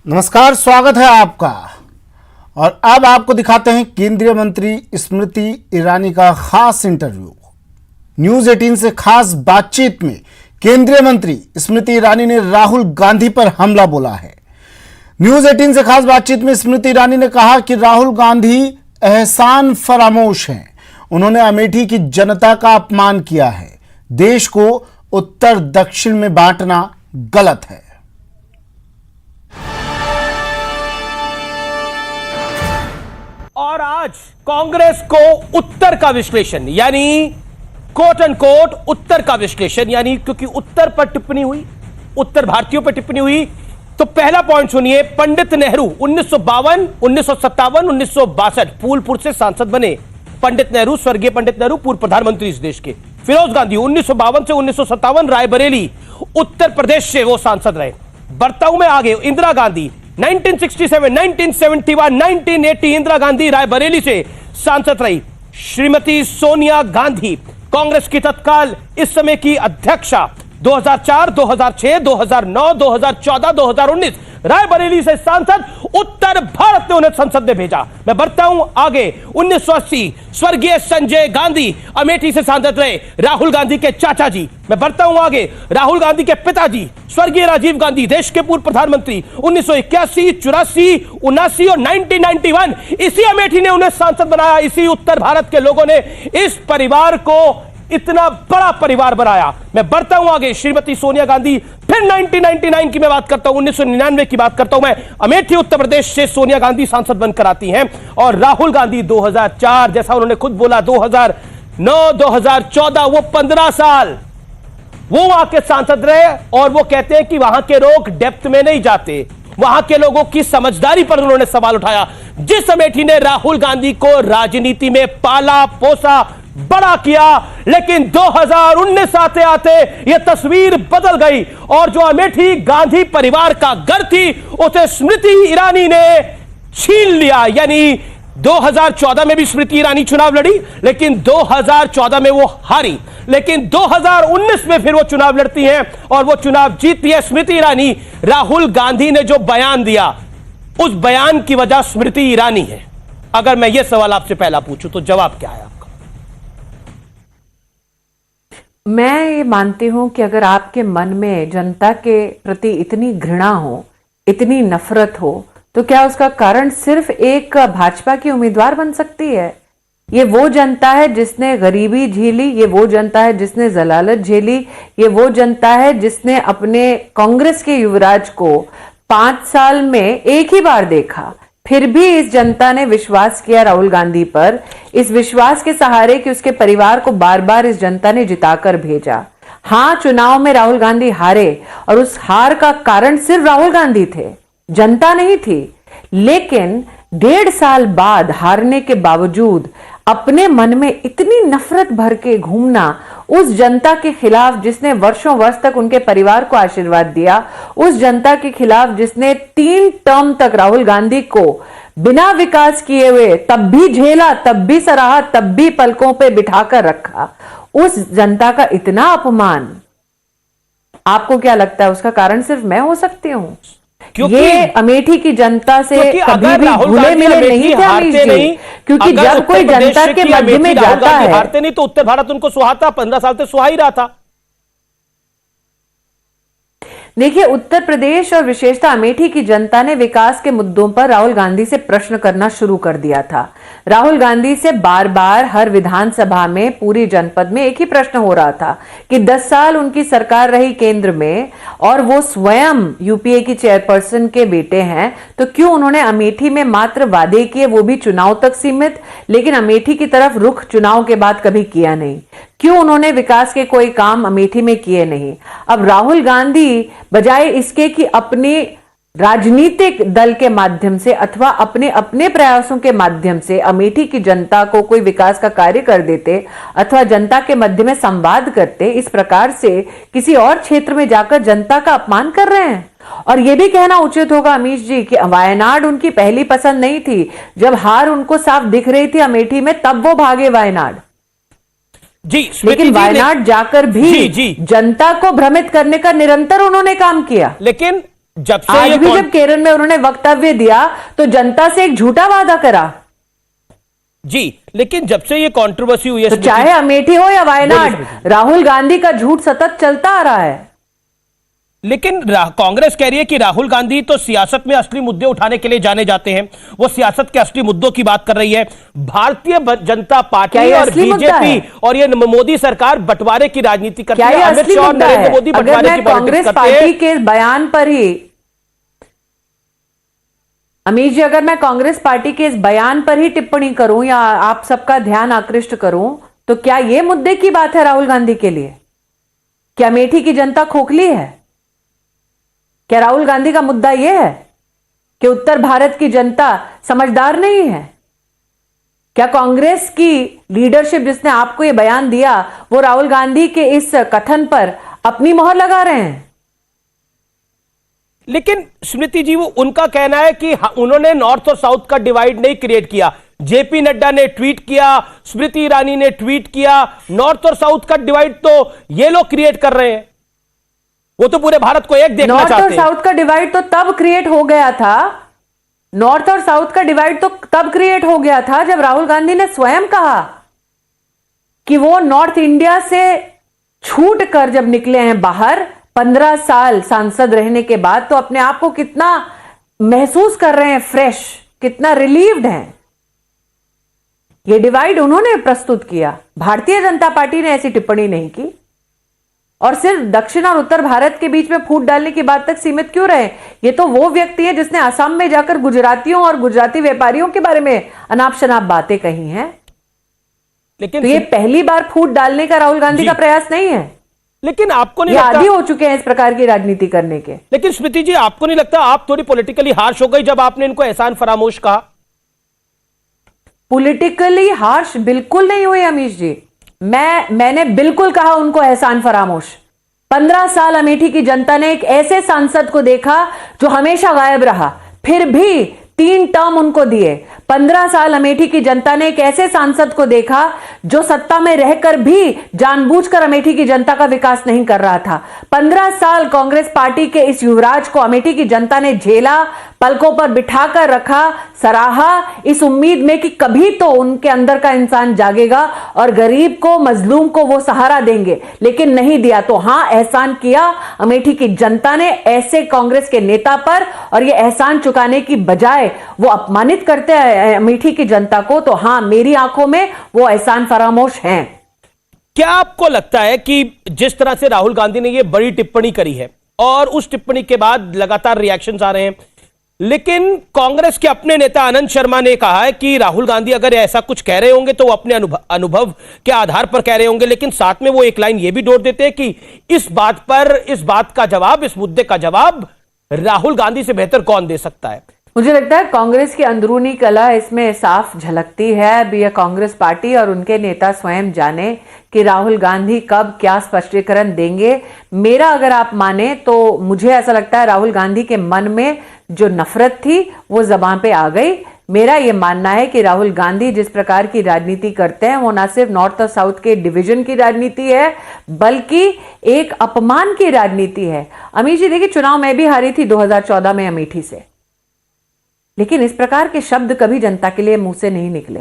नमस्कार, स्वागत है आपका। और अब आपको दिखाते हैं केंद्रीय मंत्री स्मृति ईरानी का खास इंटरव्यू। न्यूज 18 से खास बातचीत में केंद्रीय मंत्री स्मृति ईरानी ने राहुल गांधी पर हमला बोला है। न्यूज 18 से खास बातचीत में स्मृति ईरानी ने कहा कि राहुल गांधी एहसान फरामोश हैं। उन्होंने अमेठी की जनता का अपमान किया है। देश को उत्तर दक्षिण में बांटना गलत है। और आज कांग्रेस को उत्तर का विश्लेषण यानी कोट एंड कोट उत्तर का विश्लेषण, यानी क्योंकि उत्तर पर टिप्पणी हुई, उत्तर भारतीयों पर टिप्पणी हुई, तो पहला पॉइंट सुनिए। पंडित नेहरू 1952, 1957, 1962 फूलपुर से सांसद बने। पंडित नेहरू, स्वर्गीय पंडित नेहरू, पूर्व प्रधानमंत्री इस देश के। फिरोज गांधी 1952 से 1957 रायबरेली उत्तर प्रदेश से वो सांसद रहे। बर्ताऊ में आगे इंदिरा गांधी 1967, 1971, 1980 इंदिरा गांधी रायबरेली से सांसद रही। श्रीमती सोनिया गांधी कांग्रेस की तत्काल इस समय की अध्यक्षा 2004, 2006, 2009, 2014, 2019 रायबरेली से सांसद। उत्तर भारत ने उन्हें संसद में भेजा। मैं बढ़ता हूं आगे। 1980 स्वर्गीय संजय गांधी अमेठी से सांसद रहे, राहुल गांधी के चाचा जी। मैं बढ़ता हूं आगे। राहुल गांधी के पिताजी स्वर्गीय राजीव गांधी, देश के पूर्व प्रधानमंत्री, 1981, 84, 79 और 1991 इसी अमेठी ने उन्हें सांसद बनाया। इसी उत्तर भारत के लोगों ने इस परिवार को इतना बड़ा परिवार बनाया। मैं बढ़ता हूं आगे। श्रीमती सोनिया गांधी, फिर 1999 की मैं बात करता हूं, 1999 की बात करता हूं मैं। अमेठी उत्तर प्रदेश से सोनिया गांधी सांसद बनकर आती हैं। और राहुल गांधी 2004, जैसा उन्होंने खुद बोला, 2009, 2014 वो 15 साल वो वहां के सांसद रहे। और वो कहते हैं कि वहां के लोग डेप्थ में नहीं जाते, वहां के लोगों की समझदारी पर उन्होंने सवाल उठाया। जिस अमेठी ने राहुल गांधी को राजनीति में पाला पोसा, बड़ा किया, लेकिन 2019 आते आते यह तस्वीर बदल गई। और जो अमेठी गांधी परिवार का घर थी उसे स्मृति ईरानी ने छीन लिया। यानी 2014 में भी स्मृति ईरानी चुनाव लड़ी, लेकिन 2014 में वो हारी। लेकिन 2019 में फिर वो चुनाव लड़ती हैं और वो चुनाव जीतती है स्मृति ईरानी। राहुल गांधी ने जो बयान दिया, उस बयान की वजह स्मृति ईरानी है। अगर मैं ये सवाल आपसे पहला पूछूं तो जवाब क्या है आपका? मैं ये मानती हूं कि अगर आपके मन में जनता के प्रति इतनी घृणा हो, इतनी नफरत हो, तो क्या उसका कारण सिर्फ एक भाजपा की उम्मीदवार बन सकती है? ये वो जनता है जिसने गरीबी झेली, ये वो जनता है जिसने जलालत झेली, ये वो जनता है जिसने अपने कांग्रेस के युवराज को 5 साल में एक ही बार देखा। फिर भी इस जनता ने विश्वास किया राहुल गांधी पर, इस विश्वास के सहारे कि उसके परिवार को बार बार इस जनता ने जिताकर भेजा। हां, चुनाव में राहुल गांधी हारे और उस हार का कारण सिर्फ राहुल गांधी थे, जनता नहीं थी। लेकिन 1.5 साल बाद हारने के बावजूद अपने मन में इतनी नफरत भर के घूमना उस जनता के खिलाफ जिसने वर्षों वर्ष तक उनके परिवार को आशीर्वाद दिया, उस जनता के खिलाफ जिसने 3 टर्म तक राहुल गांधी को बिना विकास किए हुए तब भी झेला, तब भी सराहा, तब भी पलकों पे बिठाकर रखा, उस जनता का इतना अपमान, आपको क्या लगता है उसका कारण सिर्फ मैं हो सकती हूं? ये अमेठी की जनता से कभी भी भूले मिले नहीं थे अमीश जी, क्योंकि जब कोई जनता के मध्य में जाता है, हारते नहीं तो उत्तर भारत उनको सुहाता, 15 साल से सुहा ही रहा था। देखिए, उत्तर प्रदेश और विशेषतः अमेठी की जनता ने विकास के मुद्दों पर राहुल गांधी से प्रश्न करना शुरू कर दिया था। राहुल गांधी से बार बार हर विधानसभा में पूरी जनपद में एक ही प्रश्न हो रहा था कि 10 साल उनकी सरकार रही केंद्र में और वो स्वयं यूपीए की चेयरपर्सन के बेटे हैं, तो क्यों उन्होंने अमेठी में मात्र वादे किए, वो भी चुनाव तक सीमित, लेकिन अमेठी की तरफ रुख चुनाव के बाद कभी किया नहीं? क्यों उन्होंने विकास के कोई काम अमेठी में किए नहीं? अब राहुल गांधी बजाय इसके कि अपने राजनीतिक दल के माध्यम से अथवा अपने अपने प्रयासों के माध्यम से अमेठी की जनता को कोई विकास का कार्य कर देते अथवा जनता के मध्य में संवाद करते, इस प्रकार से किसी और क्षेत्र में जाकर जनता का अपमान कर रहे हैं। और यह भी कहना उचित होगा अमीश जी कि वायनाड उनकी पहली पसंद नहीं थी। जब हार उनको साफ दिख रही थी अमेठी में, तब वो भागे वायनाड। जी, लेकिन वायनाड जाकर भी जनता को भ्रमित करने का निरंतर उन्होंने काम किया। लेकिन जब से आज ये भी जब केरल में उन्होंने वक्तव्य दिया तो जनता से एक झूठा वादा करा। जी, लेकिन जब से ये कंट्रोवर्सी हुई है तो चाहे अमेठी हो या वायनाड, राहुल गांधी का झूठ सतत चलता आ रहा है। लेकिन कांग्रेस कह रही है कि राहुल गांधी तो सियासत में असली मुद्दे उठाने के लिए जाने जाते हैं, वो सियासत के असली मुद्दों की बात कर रही है। भारतीय जनता पार्टी और बीजेपी और ये मोदी सरकार बंटवारे की राजनीति करती है। अमित शाह और नरेंद्र मोदी बंटवारे की कांग्रेस पार्टी के बयान पर ही, अमीश जी, अगर मैं कांग्रेस पार्टी के इस बयान पर ही टिप्पणी करूं या आप सबका ध्यान आकृष्ट करूं, तो क्या यह मुद्दे की बात है राहुल गांधी के लिए? क्या अमेठी की जनता खोखली है? क्या राहुल गांधी का मुद्दा यह है कि उत्तर भारत की जनता समझदार नहीं है? क्या कांग्रेस की लीडरशिप जिसने आपको यह बयान दिया वो राहुल गांधी के इस कथन पर अपनी मोहर लगा रहे हैं? लेकिन स्मृति जी, वो उनका कहना है कि उन्होंने नॉर्थ और साउथ का डिवाइड नहीं क्रिएट किया। जेपी नड्डा ने ट्वीट किया, स्मृति ईरानी ने ट्वीट किया, नॉर्थ और साउथ का डिवाइड तो ये लोग क्रिएट कर रहे हैं। वो तो पूरे भारत को एक देखना चाहते हैं। नॉर्थ और साउथ का डिवाइड तो तब क्रिएट हो गया था, नॉर्थ और साउथ का डिवाइड तो तब क्रिएट हो गया था जब राहुल गांधी ने स्वयं कहा कि वो नॉर्थ इंडिया से छूट कर जब निकले हैं बाहर 15 साल सांसद रहने के बाद, तो अपने आप को कितना महसूस कर रहे हैं, फ्रेश, कितना रिलीव्ड हैं। ये डिवाइड उन्होंने प्रस्तुत किया, भारतीय जनता पार्टी ने ऐसी टिप्पणी नहीं की। और सिर्फ दक्षिण और उत्तर भारत के बीच में फूट डालने की बात तक सीमित क्यों रहे? ये तो वो व्यक्ति है जिसने असम में जाकर गुजरातियों और गुजराती व्यापारियों के बारे में अनाप शनाप बातें कही हैं। लेकिन तो ये पहली बार फूट डालने का राहुल गांधी का प्रयास नहीं है। लेकिन आपको नहीं ये लगता, आदी हो चुके हैं इस प्रकार की राजनीति करने के। लेकिन स्मृति जी, आपको नहीं लगता आप थोड़ी पॉलिटिकली हार्श हो गई जब आपने इनको एहसान फरामोश कहा? पॉलिटिकली हार्श बिल्कुल नहीं हुई अमीश जी। मैंने बिल्कुल कहा उनको एहसान फरामोश। 15 साल अमेठी की जनता ने एक ऐसे सांसद को देखा जो हमेशा गायब रहा, फिर भी 3 टर्म उनको दिए। 15 साल अमेठी की जनता ने एक ऐसे सांसद को देखा जो सत्ता में रहकर भी जानबूझकर अमेठी की जनता का विकास नहीं कर रहा था। 15 साल कांग्रेस पार्टी के इस युवराज को अमेठी की जनता ने झेला, पलकों पर बिठाकर रखा, सराहा, इस उम्मीद में कि कभी तो उनके अंदर का इंसान जागेगा और गरीब को, मजलूम को वो सहारा देंगे, लेकिन नहीं दिया। तो हां, एहसान किया अमेठी की जनता ने ऐसे कांग्रेस के नेता पर, और ये एहसान चुकाने की बजाय वो अपमानित करते हैं अमेठी की जनता को। तो हां, मेरी आंखों में वो एहसान फरामोश हैं। क्या आपको लगता है कि जिस तरह से राहुल गांधी ने ये बड़ी टिप्पणी करी है और उस टिप्पणी के बाद लगातार रिएक्शंस आ रहे हैं, लेकिन कांग्रेस के अपने नेता आनंद शर्मा ने कहा है कि राहुल गांधी अगर ऐसा कुछ कह रहे होंगे तो वो अपने अनुभव के आधार पर कह रहे होंगे, लेकिन साथ में वो एक लाइन ये भी जोड़ देते हैं कि इस बात का जवाब, इस मुद्दे का जवाब राहुल गांधी से बेहतर कौन दे सकता है। मुझे लगता है कांग्रेस की अंदरूनी कला इसमें साफ झलकती है। अभी यह कांग्रेस पार्टी और उनके नेता स्वयं जाने कि राहुल गांधी कब क्या स्पष्टीकरण देंगे। मेरा अगर आप माने तो मुझे ऐसा लगता है राहुल गांधी के मन में जो नफरत थी वो जबान पे आ गई। मेरा यह मानना है कि राहुल गांधी जिस प्रकार की राजनीति करते हैं वो ना सिर्फ नॉर्थ और साउथ के डिवीजन की राजनीति है, बल्कि एक अपमान की राजनीति है। अमीश जी, देखिए, चुनाव में भी हारी थी 2014 में अमेठी से, लेकिन इस प्रकार के शब्द कभी जनता के लिए मुंह से नहीं निकले।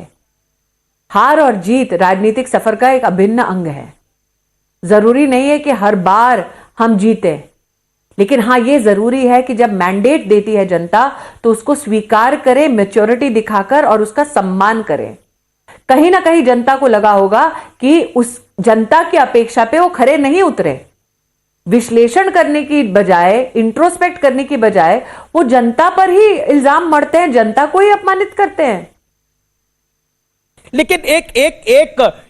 हार और जीत राजनीतिक सफर का एक अभिन्न अंग है। जरूरी नहीं है कि हर बार हम जीते, लेकिन हां, यह जरूरी है कि जब मैंडेट देती है जनता तो उसको स्वीकार करें, मैच्योरिटी दिखाकर, और उसका सम्मान करें। कहीं ना कहीं जनता को लगा होगा कि उस जनता की अपेक्षा पे वो खरे नहीं उतरे। विश्लेषण करने की बजाय, इंट्रोस्पेक्ट करने की बजाय वो जनता पर ही इल्जाम मढ़ते हैं, जनता को ही अपमानित करते हैं। लेकिन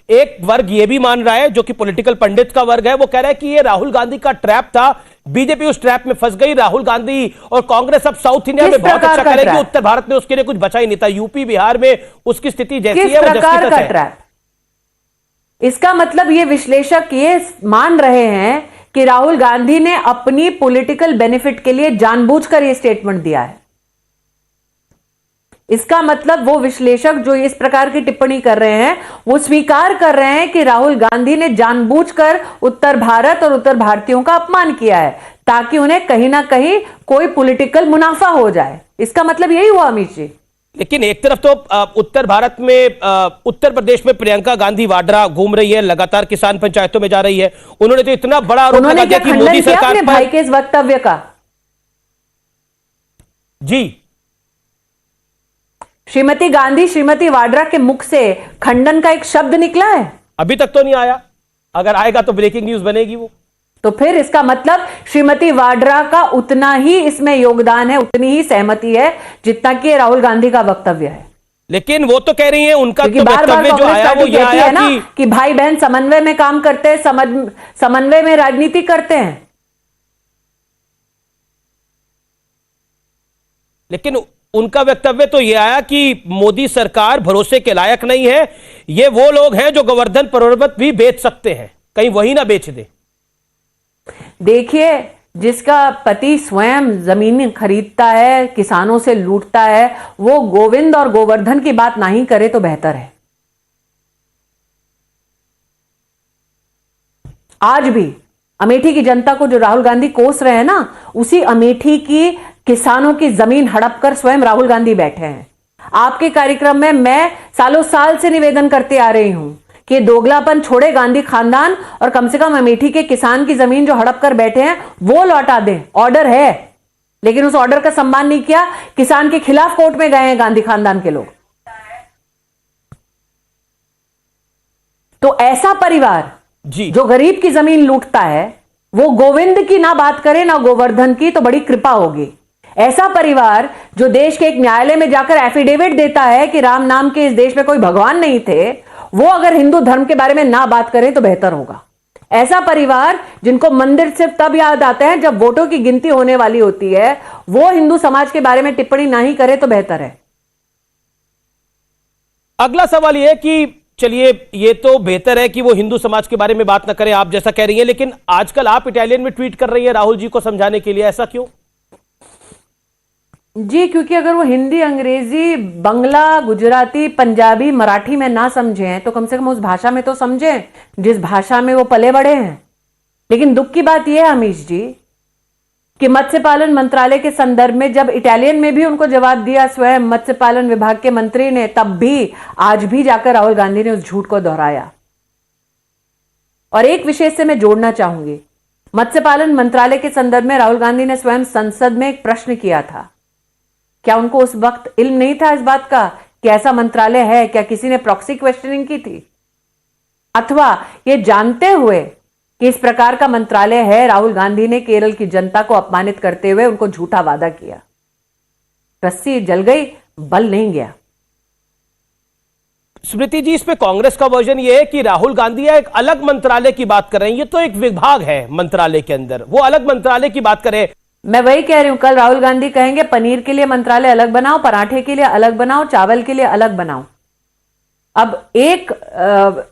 एक वर्ग ये भी मान रहा है, जो कि पॉलिटिकल पंडित का वर्ग है, वो कह रहा है कि ये राहुल गांधी का ट्रैप था, बीजेपी उस ट्रैप में फंस गई। राहुल गांधी और कांग्रेस अब साउथ इंडिया में बहुत अच्छा करेगी, उत्तर भारत में उसके लिए कुछ बचा ही नहीं था। यूपी बिहार में उसकी स्थिति जैसी है वो जैसी का ट्रैप। इसका मतलब ये विश्लेषक ये मान रहे हैं कि राहुल गांधी ने अपनी पॉलिटिकल बेनिफिट के लिए जानबूझकर यह स्टेटमेंट दिया है। इसका मतलब वो विश्लेषक जो इस प्रकार की टिप्पणी कर रहे हैं वो स्वीकार कर रहे हैं कि राहुल गांधी ने जानबूझकर उत्तर भारत और उत्तर भारतीयों का अपमान किया है। ताकि उन्हें कहीं ना कहीं कोई पॉलिटिकल मुनाफा हो जाए। इसका मतलब यही हुआ अमित जी। लेकिन एक तरफ तो उत्तर भारत में उत्तर प्रदेश में प्रियंका गांधी वाड्रा घूम रही है, लगातार किसान पंचायतों में जा रही है। उन्होंने तो इतना बड़ा आरोप लगा दिया कि मोदी सरकार अपने भाई के इस वक्तव्य का। जी, श्रीमती गांधी, श्रीमती वाड्रा के मुख से खंडन का एक शब्द निकला है? अभी तक तो नहीं आया। अगर आएगा तो ब्रेकिंग न्यूज बनेगी वो। तो फिर इसका मतलब श्रीमती वाड्रा का उतना ही इसमें योगदान है, उतनी ही सहमति है जितना कि राहुल गांधी का वक्तव्य है। लेकिन वो तो कह रही है उनका तो बार बार वक्तव्य जो आया वो ये आया ना कि भाई बहन समन्वय में काम करते हैं, समन्वय में राजनीति करते हैं। लेकिन उनका वक्तव्य तो यह आया कि मोदी सरकार भरोसे के लायक नहीं है। ये वो लोग हैं जो गोवर्धन पर्वत भी बेच सकते हैं, कहीं वही ना बेच दे। देखिए, जिसका पति स्वयं जमीन खरीदता है, किसानों से लूटता है, वो गोविंद और गोवर्धन की बात नहीं करे तो बेहतर है। आज भी अमेठी की जनता को जो राहुल गांधी कोस रहे हैं ना, उसी अमेठी की किसानों की जमीन हड़प कर स्वयं राहुल गांधी बैठे हैं। आपके कार्यक्रम में मैं सालों साल से निवेदन करते आ रही हूं कि दोगलापन छोड़े गांधी खानदान और कम से कम अमेठी के किसान की जमीन जो हड़प कर बैठे हैं वो लौटा दें। ऑर्डर है, लेकिन उस ऑर्डर का सम्मान नहीं किया। किसान के खिलाफ कोर्ट में गए हैं गांधी खानदान के लोग। तो ऐसा परिवार जी, जो गरीब की जमीन लूटता है, वो गोविंद की ना बात करे ना गोवर्धन की, तो बड़ी कृपा होगी। ऐसा परिवार जो देश के एक न्यायालय में जाकर एफिडेविट देता है कि राम नाम के इस देश में कोई भगवान नहीं थे, वो अगर हिंदू धर्म के बारे में ना बात करें तो बेहतर होगा। ऐसा परिवार जिनको मंदिर सिर्फ तब याद आते हैं जब वोटों की गिनती होने वाली होती है, वो हिंदू समाज के बारे में टिप्पणी ना ही करे तो बेहतर है। अगला सवाल यह है कि चलिए, ये तो बेहतर है कि वो हिंदू समाज के बारे में बात ना करें, आप जैसा कह रही हैं, लेकिन आजकल आप इटालियन में ट्वीट कर रही हैं राहुल जी को समझाने के लिए, ऐसा क्यों? जी, क्योंकि अगर वो हिंदी, अंग्रेजी, बंगला, गुजराती, पंजाबी, मराठी में ना समझें तो कम से कम उस भाषा में तो समझें जिस भाषा में वो पले बड़े हैं। लेकिन दुख की बात यह है अमीश जी कि मत्स्य पालन मंत्रालय के संदर्भ में जब इटालियन में भी उनको जवाब दिया स्वयं मत्स्य पालन विभाग के मंत्री ने, तब भी आज भी जाकर राहुल गांधी ने उस झूठ को दोहराया। और एक विषय से मैं जोड़ना चाहूंगी, मत्स्य पालन मंत्रालय के संदर्भ में राहुल गांधी ने स्वयं संसद में एक प्रश्न किया था। क्या उनको उस वक्त इल्म नहीं था इस बात का कि ऐसा मंत्रालय है? क्या किसी ने प्रॉक्सी क्वेश्चनिंग की थी? अथवा ये जानते हुए कि इस प्रकार का मंत्रालय है, राहुल गांधी ने केरल की जनता को अपमानित करते हुए उनको झूठा वादा किया। रस्सी जल गई, बल नहीं गया। स्मृति जी, इसमें कांग्रेस का वर्जन ये है कि राहुल गांधी एक अलग मंत्रालय की बात कर रहे हैं। ये तो एक विभाग है मंत्रालय के अंदर, वो अलग मंत्रालय की बात करें। मैं वही कह रही हूं, कल राहुल गांधी कहेंगे पनीर के लिए मंत्रालय अलग बनाओ, पराठे के लिए अलग बनाओ, चावल के लिए अलग बनाओ। अब एक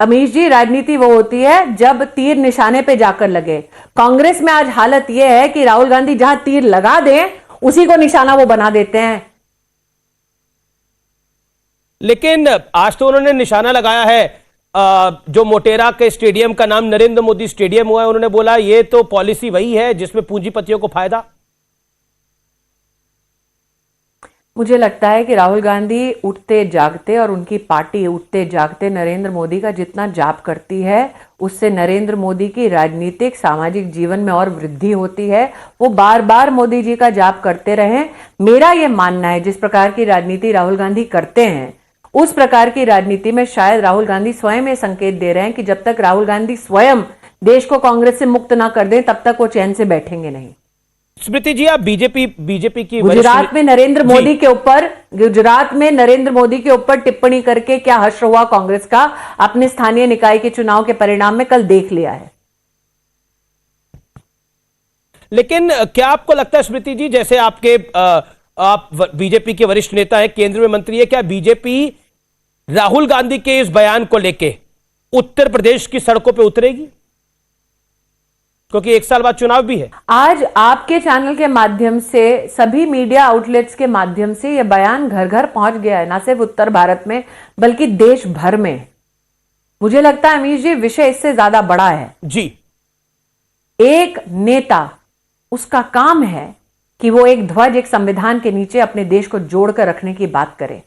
अमीश जी, राजनीति वो होती है जब तीर निशाने पे जाकर लगे। कांग्रेस में आज हालत यह है कि राहुल गांधी जहां तीर लगा दें उसी को निशाना वो बना देते हैं। लेकिन आज तो उन्होंने निशाना लगाया है, जो मोटेरा के स्टेडियम का नाम नरेंद्र मोदी स्टेडियम हुआ है। उन्होंने बोला ये तो पॉलिसी वही है जिसमें पूंजीपतियों को फायदा। मुझे लगता है कि राहुल गांधी उठते जागते और उनकी पार्टी उठते जागते नरेंद्र मोदी का जितना जाप करती है, उससे नरेंद्र मोदी की राजनीतिक सामाजिक जीवन में और वृद्धि होती है। वो बार बार मोदी जी का जाप करते रहें। मेरा यह मानना है जिस प्रकार की राजनीति राहुल गांधी करते हैं, उस प्रकार की राजनीति में शायद राहुल गांधी स्वयं ये संकेत दे रहे हैं कि जब तक राहुल गांधी स्वयं देश को कांग्रेस से मुक्त ना कर दें तब तक वो चैन से बैठेंगे नहीं। स्मृति जी, आप बीजेपी की गुजरात में नरेंद्र मोदी के ऊपर टिप्पणी करके क्या हश्र हुआ कांग्रेस का, अपने स्थानीय निकाय के चुनाव के परिणाम में कल देख लिया है। लेकिन क्या आपको लगता है स्मृति जी, जैसे आप बीजेपी के वरिष्ठ नेता हैं, केंद्र में मंत्री है, क्या बीजेपी राहुल गांधी के इस बयान को लेके उत्तर प्रदेश की सड़कों पे उतरेगी? क्योंकि एक साल बाद चुनाव भी है। आज आपके चैनल के माध्यम से, सभी मीडिया आउटलेट्स के माध्यम से यह बयान घर घर पहुंच गया है, ना सिर्फ उत्तर भारत में बल्कि देश भर में। मुझे लगता है अमीश जी, विषय इससे ज्यादा बड़ा है। जी, एक नेता उसका काम है कि वो एक ध्वज, एक संविधान के नीचे अपने देश को जोड़कर रखने की बात करे।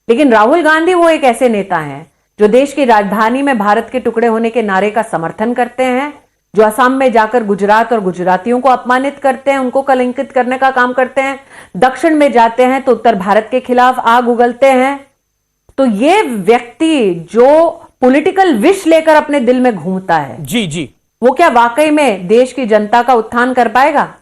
लेकिन राहुल गांधी वो एक ऐसे नेता हैं जो देश की राजधानी में भारत के टुकड़े होने के नारे का समर्थन करते हैं, जो असम में जाकर गुजरात और गुजरातियों को अपमानित करते हैं, उनको कलंकित करने का काम करते हैं, दक्षिण में जाते हैं तो उत्तर भारत के खिलाफ आग उगलते हैं। तो ये व्यक्ति जो पॉलिटिकल विश लेकर अपने दिल में घूमता है, जी जी, वो क्या वाकई में देश की जनता का उत्थान कर पाएगा?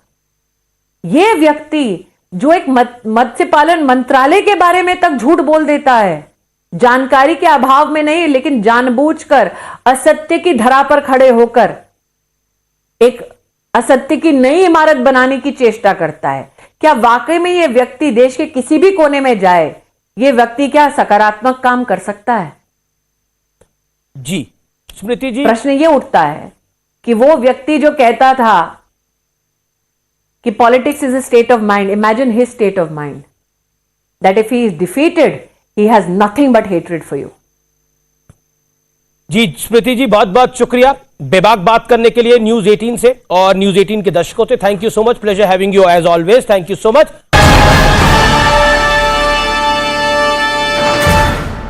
ये व्यक्ति जो एक मत्स्य पालन मंत्रालय के बारे में तक झूठ बोल देता है, जानकारी के अभाव में नहीं, लेकिन जानबूझकर असत्य की धरा पर खड़े होकर एक असत्य की नई इमारत बनाने की चेष्टा करता है, क्या वाकई में यह व्यक्ति देश के किसी भी कोने में जाए, यह व्यक्ति क्या सकारात्मक काम कर सकता है? जी स्मृति जी, प्रश्न यह उठता है कि वो व्यक्ति जो कहता था कि politics is a state of mind, imagine his state of mind that if he is defeated he has nothing but hatred for you. Ji Smriti ji, बहुत बहुत शुक्रिया बेबाक बात करने के लिए न्यूज 18 से और न्यूज 18 के दर्शकों से। Thank you so much, pleasure having you as always, thank you so much.